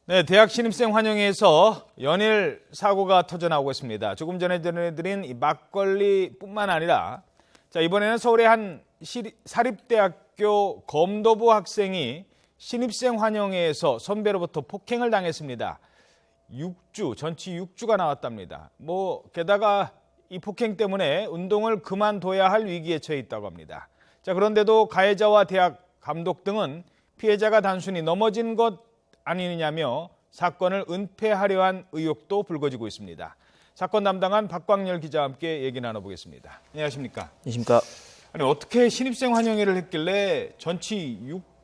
네, 대학 신입생 환영회에서 연일 사고가 터져나오고 있습니다. 조금 전에 전해드린 이 막걸리뿐만 아니라 이번에는 서울의 한 사립대학교 검도부 학생이 신입생 환영회에서 선배로부터 폭행을 당했습니다. 전치 6주가 나왔답니다. 게다가 이 폭행 때문에 운동을 그만둬야 할 위기에 처해 있다고 합니다. 그런데도 가해자와 대학 감독 등은 피해자가 단순히 넘어진 것 아니냐며 사건을 은폐하려 한 의혹도 불거지고 있습니다. 사건 담당한 박광열 기자와 함께 얘기 나눠보겠습니다. 안녕하십니까? 안녕하십니까? 아니, 어떻게 신입생 환영회를 했길래 전치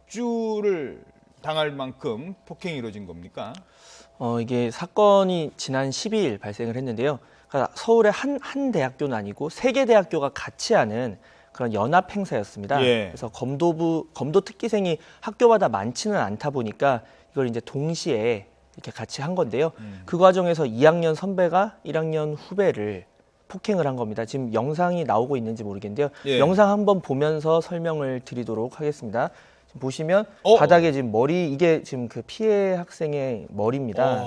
6주를 당할 만큼 폭행이 이루어진 겁니까? 이게 사건이 지난 12일 발생을 했는데요. 그러니까 서울의 한 대학교는 아니고 3개 대학교가 같이 하는 그런 연합 행사였습니다. 예. 그래서 검도 특기생이 학교마다 많지는 않다 보니까 이걸 이제 동시에 이렇게 같이 한 건데요. 그 과정에서 2학년 선배가 1학년 후배를 폭행을 한 겁니다. 지금 영상이 나오고 있는지 모르겠는데요. 예. 영상 한번 보면서 설명을 드리도록 하겠습니다. 지금 보시면 바닥에 지금 이게 지금 그 피해 학생의 머리입니다.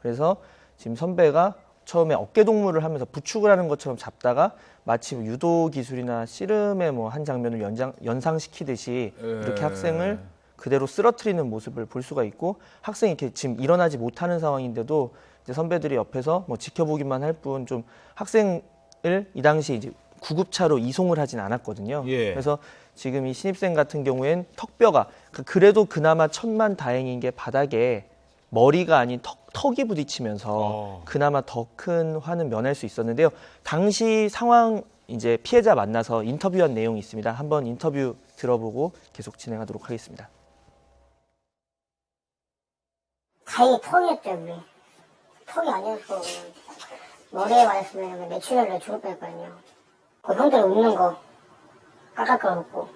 그래서 지금 선배가 처음에 어깨 동무를 하면서 부축을 하는 것처럼 잡다가 마치 유도 기술이나 씨름의 한 장면을 연상시키듯이 이렇게 학생을 그대로 쓰러뜨리는 모습을 볼 수가 있고, 학생이 이렇게 지금 일어나지 못하는 상황인데도 이제 선배들이 옆에서 지켜보기만 할 뿐 좀 학생을 이 당시 이제 구급차로 이송을 하진 않았거든요. 예. 그래서 지금 이 신입생 같은 경우엔 턱뼈가 그래도 그나마 천만다행인 게 바닥에 머리가 아닌 턱이 부딪히면서 그나마 더 큰 화는 면할 수 있었는데요. 당시 상황 이제 피해자 만나서 인터뷰한 내용이 있습니다. 한번 인터뷰 들어보고 계속 진행하도록 하겠습니다. 다행히 턱이었죠, 우리. 턱이 아니어서 머리에 맞았으면 뇌출혈로 죽을 뻔했거든요. 그 형들 웃는 거 깎아끌어놓고.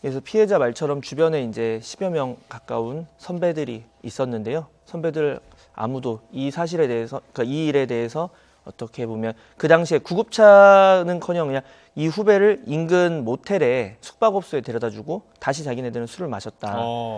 그래서 피해자 말처럼 주변에 이제 10여 명 가까운 선배들이 있었는데요. 선배들 아무도 이 사실에 대해서, 그러니까 이 일에 대해서 어떻게 보면 그 당시에 구급차는커녕 그냥 이 후배를 인근 모텔에 숙박업소에 데려다주고 다시 자기네들은 술을 마셨다.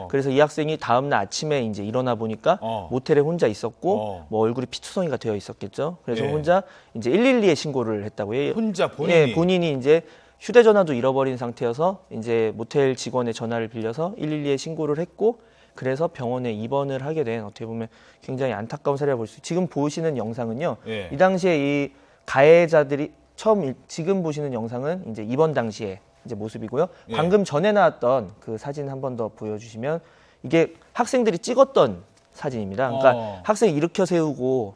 그래서 이 학생이 다음날 아침에 이제 일어나 보니까 모텔에 혼자 있었고 얼굴이 피투성이가 되어 있었겠죠. 그래서 혼자 이제 112에 신고를 했다고요. 혼자 본인이? 예, 본인이 이제 휴대전화도 잃어버린 상태여서 이제 모텔 직원의 전화를 빌려서 112에 신고를 했고, 그래서 병원에 입원을 하게 된 어떻게 보면 굉장히 안타까운 사례를 볼 수 있어요. 지금 보시는 영상은요. 예. 이 당시에 이 가해자들이 지금 보시는 영상은 이제 입원 당시에 이제 모습이고요. 예. 방금 전에 나왔던 그 사진 한 번 더 보여주시면 이게 학생들이 찍었던 사진입니다. 그러니까 학생이 일으켜 세우고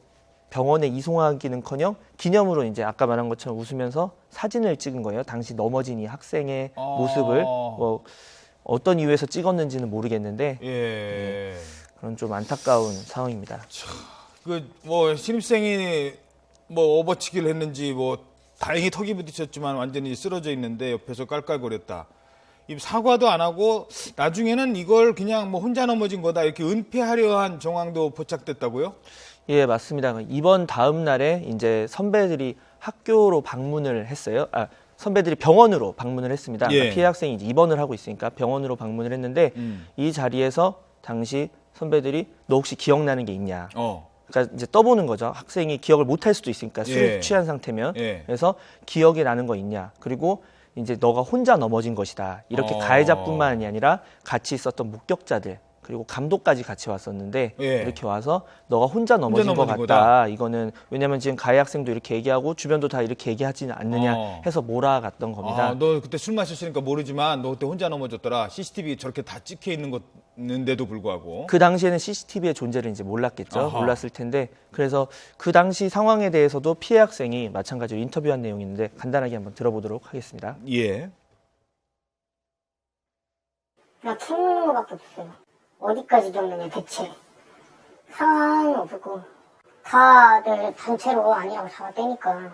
병원에 이송하기는커녕 기념으로 이제 아까 말한 것처럼 웃으면서 사진을 찍은 거예요. 당시 넘어진 이 학생의 모습을 어떤 이유에서 찍었는지는 모르겠는데 예. 그런 좀 안타까운 상황입니다. 신입생이 업어치기를 했는지 다행히 턱이 부딪혔지만 완전히 쓰러져 있는데 옆에서 깔깔거렸다. 이 사과도 안 하고 나중에는 이걸 그냥 혼자 넘어진 거다 이렇게 은폐하려 한 정황도 포착됐다고요? 예, 맞습니다. 이번 다음 날에 이제 선배들이 학교로 방문을 했어요. 선배들이 병원으로 방문을 했습니다. 예. 그러니까 피해 학생이 이제 입원을 하고 있으니까 병원으로 방문을 했는데 이 자리에서 당시 선배들이 너 혹시 기억나는 게 있냐? 그러니까 이제 떠보는 거죠. 학생이 기억을 못할 수도 있으니까 술 취한 상태면. 그래서 기억이 나는 거 있냐? 그리고 이제 너가 혼자 넘어진 것이다. 이렇게 가해자뿐만이 아니라 같이 있었던 목격자들 그리고 감독까지 같이 왔었는데 이렇게 와서 너가 혼자 넘어진 것 같다. 이거는 왜냐면 지금 가해 학생도 이렇게 얘기하고 주변도 다 이렇게 얘기하지는 않느냐 해서 몰아갔던 겁니다. 너 그때 술 마셨으니까 모르지만 너 그때 혼자 넘어졌더라. CCTV 저렇게 다 찍혀 있는데도 불구하고. 그 당시에는 CCTV의 존재를 이제 몰랐겠죠. 몰랐을 텐데 그래서 그 당시 상황에 대해서도 피해 학생이 마찬가지로 인터뷰한 내용이 있는데 간단하게 한번 들어보도록 하겠습니다. 예. 그냥 캐묻는 거밖에 없어요. 어디까지 기억나냐 대체. 상황이 없었고 다들 단체로 아니라고 잡아떼니까.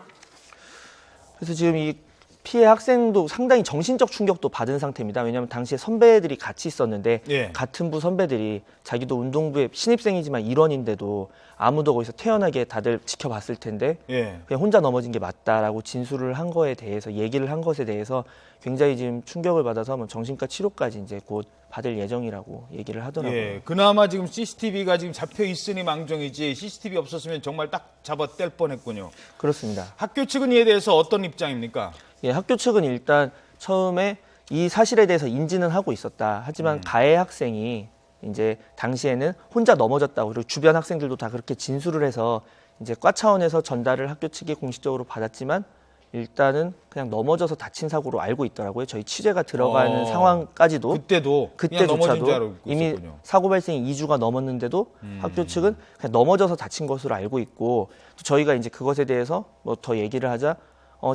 그래서 지금 이 피해 학생도 상당히 정신적 충격도 받은 상태입니다. 왜냐하면 당시에 선배들이 같이 있었는데 같은 부 선배들이 자기도 운동부의 신입생이지만 일원인데도 아무도 거기서 태연하게 다들 지켜봤을 텐데 그냥 혼자 넘어진 게 맞다라고 진술을 한 거에 대해서 얘기를 한 것에 대해서 굉장히 지금 충격을 받아서 정신과 치료까지 이제 곧 받을 예정이라고 얘기를 하더라고요. 예, 그나마 지금 CCTV가 지금 잡혀 있으니 망정이지 CCTV 없었으면 정말 딱 잡아 뗄 뻔했군요. 그렇습니다. 학교 측은 이에 대해서 어떤 입장입니까? 예, 학교 측은 일단 처음에 이 사실에 대해서 인지는 하고 있었다. 하지만 가해 학생이 이제 당시에는 혼자 넘어졌다고 그리고 주변 학생들도 다 그렇게 진술을 해서 이제 과 차원에서 전달을 학교 측이 공식적으로 받았지만 일단은 그냥 넘어져서 다친 사고로 알고 있더라고요. 저희 취재가 들어가는 상황까지도 그때도 그냥 넘어진 줄 알고 이미 있었군요. 사고 발생이 2주가 넘었는데도 학교 측은 그냥 넘어져서 다친 것으로 알고 있고 또 저희가 이제 그것에 대해서 뭐 더 얘기를 하자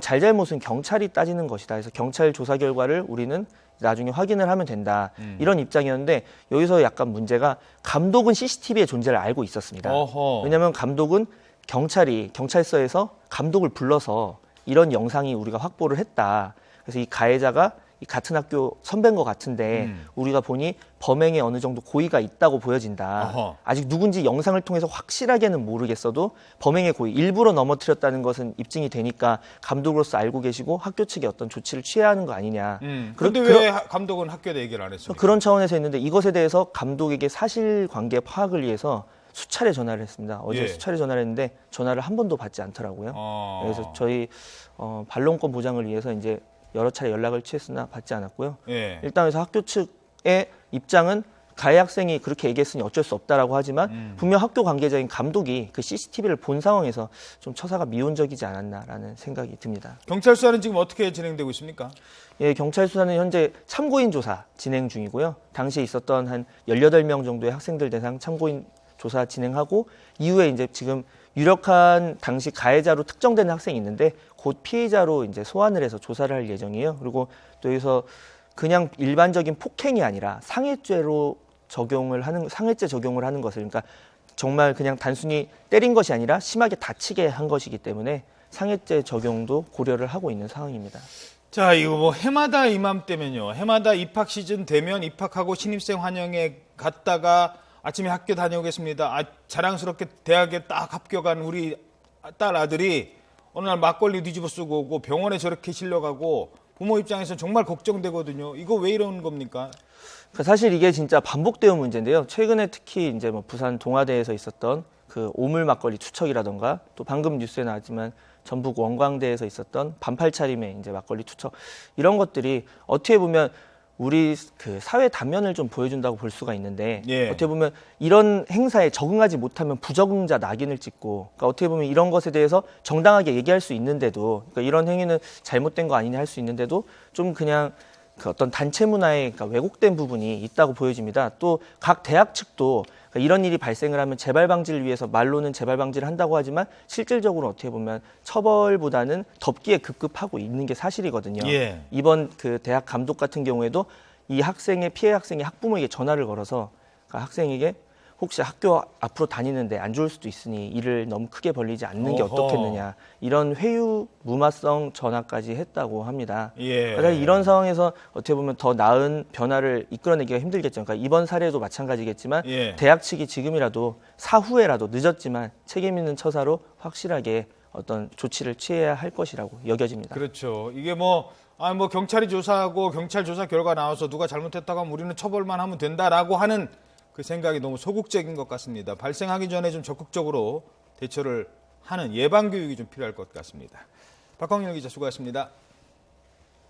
잘잘못은 경찰이 따지는 것이다. 그래서 경찰 조사 결과를 우리는 나중에 확인을 하면 된다. 이런 입장이었는데 여기서 약간 문제가 감독은 CCTV의 존재를 알고 있었습니다. 어허. 왜냐하면 감독은 경찰서에서 감독을 불러서 이런 영상이 우리가 확보를 했다. 그래서 이 가해자가 이 같은 학교 선배인 것 같은데 우리가 보니 범행에 어느 정도 고의가 있다고 보여진다. 어허. 아직 누군지 영상을 통해서 확실하게는 모르겠어도 범행의 고의, 일부러 넘어뜨렸다는 것은 입증이 되니까 감독으로서 알고 계시고 학교 측이 어떤 조치를 취해야 하는 거 아니냐. 그런데 왜 감독은 학교에 얘기를 안 했습니까? 그런 차원에서 했는데 이것에 대해서 감독에게 사실관계 파악을 위해서 수차례 전화를 했습니다. 어제 예. 수차례 전화를 했는데 전화를 한 번도 받지 않더라고요. 그래서 저희 반론권 보장을 위해서 이제 여러 차례 연락을 취했으나 받지 않았고요. 예. 일단 그래서 학교 측의 입장은 가해 학생이 그렇게 얘기했으니 어쩔 수 없다라고 하지만 분명 학교 관계자인 감독이 그 CCTV를 본 상황에서 좀 처사가 미온적이지 않았나라는 생각이 듭니다. 경찰 수사는 지금 어떻게 진행되고 있습니까? 예, 경찰 수사는 현재 참고인 조사 진행 중이고요. 당시에 있었던 한 18명 정도의 학생들 대상 참고인 조사 진행하고 이후에 이제 지금 유력한 당시 가해자로 특정되는 학생이 있는데 곧 피해자로 이제 소환을 해서 조사를 할 예정이에요. 그리고 또 여기서 그냥 일반적인 폭행이 아니라 상해죄 적용을 하는 것을 그러니까 정말 그냥 단순히 때린 것이 아니라 심하게 다치게 한 것이기 때문에 상해죄 적용도 고려를 하고 있는 상황입니다. 자, 이거 뭐 해마다 이맘때면요. 해마다 입학 시즌 되면 입학하고 신입생 환영회 갔다가 아침에 학교 다녀오겠습니다. 자랑스럽게 대학에 딱 합격한 우리 딸 아들이 어느 날 막걸리 뒤집어 쓰고 오고 병원에 저렇게 실려가고 부모 입장에서 정말 걱정되거든요. 이거 왜 이러는 겁니까? 사실 이게 진짜 반복되는 문제인데요. 최근에 특히 이제 뭐 부산 동아대에서 있었던 그 오물 막걸리 투척이라던가 또 방금 뉴스에 나왔지만 전북 원광대에서 있었던 반팔 차림의 이제 막걸리 투척 이런 것들이 어떻게 보면 우리 그 사회 단면을 좀 보여준다고 볼 수가 있는데 예. 어떻게 보면 이런 행사에 적응하지 못하면 부적응자 낙인을 찍고 그러니까 어떻게 보면 이런 것에 대해서 정당하게 얘기할 수 있는데도 그러니까 이런 행위는 잘못된 거 아니냐 할 수 있는데도 좀 그냥 그 어떤 단체 문화에 그러니까 왜곡된 부분이 있다고 보여집니다. 또 각 대학 측도 그러니까 이런 일이 발생을 하면 재발 방지를 위해서 말로는 재발 방지를 한다고 하지만 실질적으로 어떻게 보면 처벌보다는 덮기에 급급하고 있는 게 사실이거든요. 예. 이번 그 대학 감독 같은 경우에도 이 피해 학생의 학부모에게 전화를 걸어서 그러니까 학생에게 혹시 학교 앞으로 다니는데 안 좋을 수도 있으니 일을 너무 크게 벌리지 않는 게 어허. 어떻겠느냐 이런 회유 무마성 전화까지 했다고 합니다. 예. 그러니까 이런 상황에서 어떻게 보면 더 나은 변화를 이끌어내기가 힘들겠죠. 그러니까 이번 사례도 마찬가지겠지만 예. 대학 측이 지금이라도 사후에라도 늦었지만 책임 있는 처사로 확실하게 어떤 조치를 취해야 할 것이라고 여겨집니다. 그렇죠. 이게 뭐 경찰이 조사하고 경찰 조사 결과 나와서 누가 잘못했다고 하면 우리는 처벌만 하면 된다라고 하는 그 생각이 너무 소극적인 것 같습니다. 발생하기 전에 좀 적극적으로 대처를 하는 예방 교육이 좀 필요할 것 같습니다. 박광일 기자 수고하셨습니다.